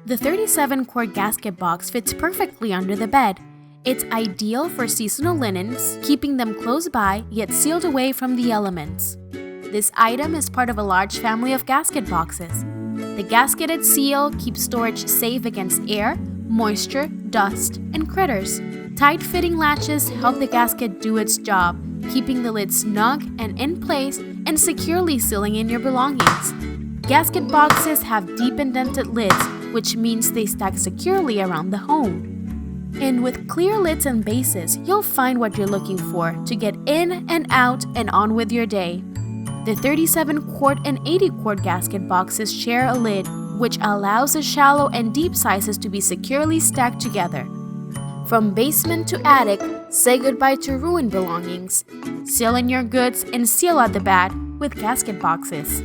The 37-quart gasket box fits perfectly under the bed. It's ideal for seasonal linens, keeping them close by yet sealed away from the elements. This item is part of a large family of gasket boxes. The gasketed seal keeps storage safe against air, moisture, dust, and critters. Tight-fitting latches help the gasket do its job, keeping the lid snug and in place and securely sealing in your belongings. Gasket boxes have deep indented lids, which means they stack securely around the home. And with clear lids and bases, you'll find what you're looking for to get in and out and on with your day. The 37-quart and 80-quart gasket boxes share a lid, which allows the shallow and deep sizes to be securely stacked together. From basement to attic, say goodbye to ruined belongings. Seal in your goods and seal out the bad with gasket boxes.